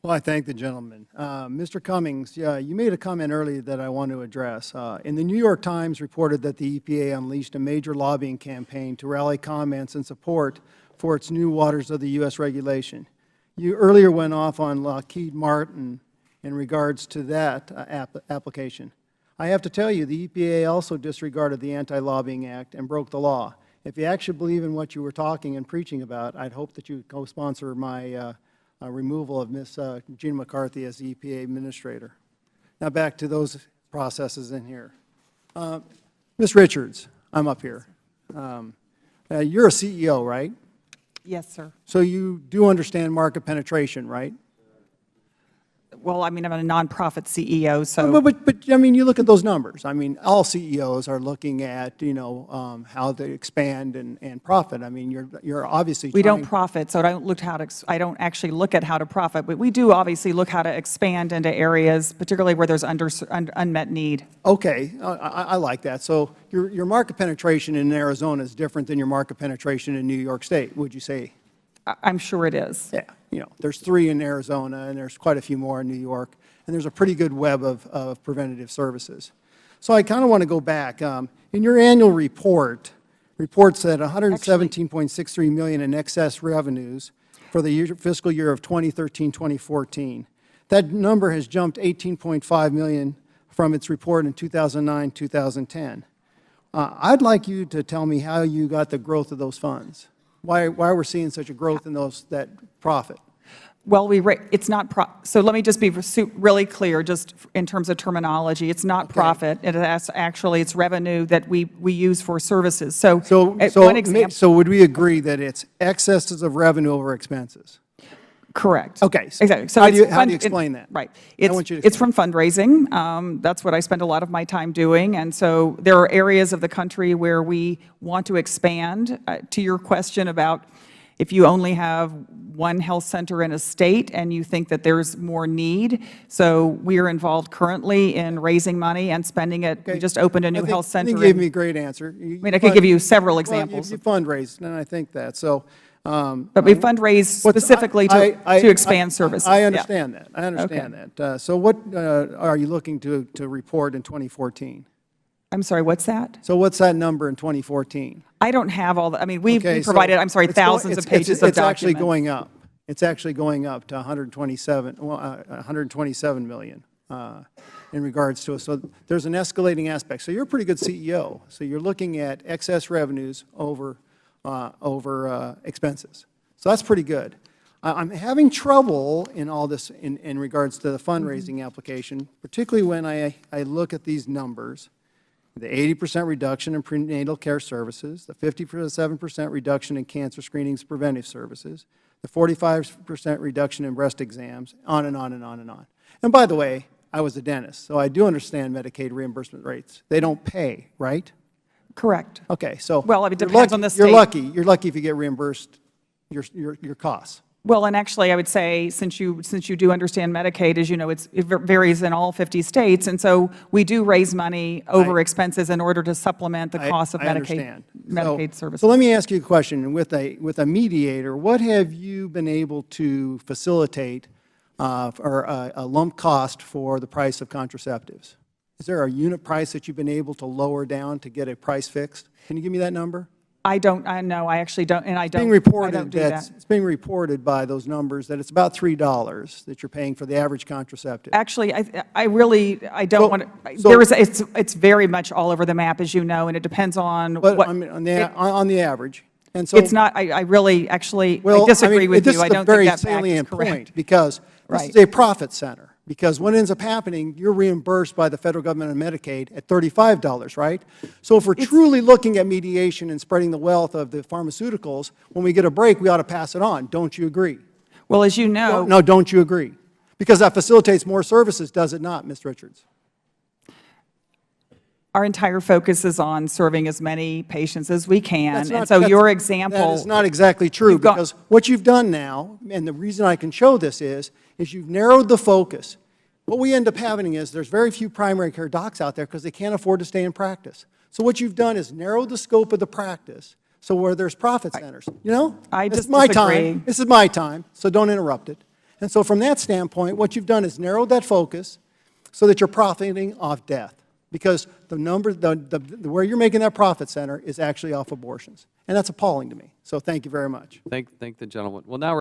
Well, I thank the gentleman. Mr. Cummings, you made a comment earlier that I want to address. In the New York Times reported that the EPA unleashed a major lobbying campaign to rally comments and support for its new waters of the U.S. regulation. You earlier went off on Lockheed Martin in regards to that application. I have to tell you, the EPA also disregarded the Anti-Lobbying Act and broke the law. If you actually believe in what you were talking and preaching about, I'd hope that you would co-sponsor my removal of Ms. Gina McCarthy as the EPA Administrator. Now back to those processes in here. Ms. Richards, I'm up here. You're a CEO, right? Yes, sir. So you do understand market penetration, right? Well, I mean, I'm a nonprofit CEO, so. But I mean, you look at those numbers. I mean, all CEOs are looking at, how they expand and profit. I mean, you're obviously We don't profit, so I don't actually look at how to profit, but we do obviously look how to expand into areas, particularly where there's unmet need. Okay, I like that. So your market penetration in Arizona is different than your market penetration in New York State, would you say? I'm sure it is. Yeah, there's 3 in Arizona, and there's quite a few more in New York, and there's a pretty good web of preventative services. So I kind of want to go back. In your annual report, reports that $117.63 million in excess revenues for the fiscal year of 2013-2014. That number has jumped $18.5 million from its report in 2009-2010. I'd like you to tell me how you got the growth of those funds. Why we're seeing such a growth in that profit? Well, it's not so let me just be really clear, just in terms of terminology. It's not profit. It's revenue that we use for services. So one example. So would we agree that it's excesses of revenue over expenses? Correct. Okay. Exactly. So how do you explain that? Right. It's from fundraising. That's what I spend a lot of my time doing. And so there are areas of the country where we want to expand. To your question about if you only have one health center in a state and you think that there's more need. So we are involved currently in raising money and spending it. Okay. We just opened a new health center. You gave me a great answer. I could give you several examples. You fundraised, and I think that. So. But we fundraise specifically to expand services. I understand that. I understand that. So what are you looking to report in 2014? I'm sorry, what's that? So what's that number in 2014? I don't have all the, I mean, we provided, I'm sorry, thousands of pages of documents. It's actually going up. It's actually going up to 127 million in regards to it. So there's an escalating aspect. So you're a pretty good CEO. So you're looking at excess revenues over expenses. So that's pretty good. I'm having trouble in all this in regards to the fundraising application, particularly when I look at these numbers. The 80% reduction in prenatal care services, the 57% reduction in cancer screenings preventive services, the 45% reduction in breast exams, on and on and on and on. And by the way, I was a dentist, so I do understand Medicaid reimbursement rates. They don't pay, right? Correct. Okay, so well, it depends on the state. You're lucky if you get reimbursed your costs. Well, and actually, I would say, since you do understand Medicaid, as you know, it varies in all 50 states, and so we do raise money over expenses in order to supplement the cost of Medicaid services. So let me ask you a question. With a mediator, what have you been able to facilitate for a lump cost for the price of contraceptives? Is there a unit price that you've been able to lower down to get a price fixed? Can you give me that number? I don't. No, I actually don't, and I don't. It's being reported by those numbers that it's about $3 that you're paying for the average contraceptive. Actually, I don't want to. It's very much all over the map, as you know, and it depends on what. On the average. And so it's not. I really actually I disagree with you. I don't think that fact is correct. This is a very salient point because this is a profit center. Because what ends up happening, you're reimbursed by the federal government and Medicaid at $35, right? So if we're truly looking at mediation and spreading the wealth of the pharmaceuticals, when we get a break, we ought to pass it on. Don't you agree? Well, as you know. No, don't you agree? Because that facilitates more services, does it not, Ms. Richards? Our entire focus is on serving as many patients as we can. And so your example. That is not exactly true, because what you've done now, and the reason I can show this is you've narrowed the focus. What we end up having is there's very few primary care docs out there because they can't afford to stay in practice. So what you've done is narrowed the scope of the practice so where there's profit centers. You know? I just disagree. This is my time, so don't interrupt it. And so from that standpoint, what you've done is narrowed that focus so that you're profiting off death, because the number, where you're making that profit center is actually off abortions. And that's appalling to me. So thank you very much. Thank the gentleman. Well, now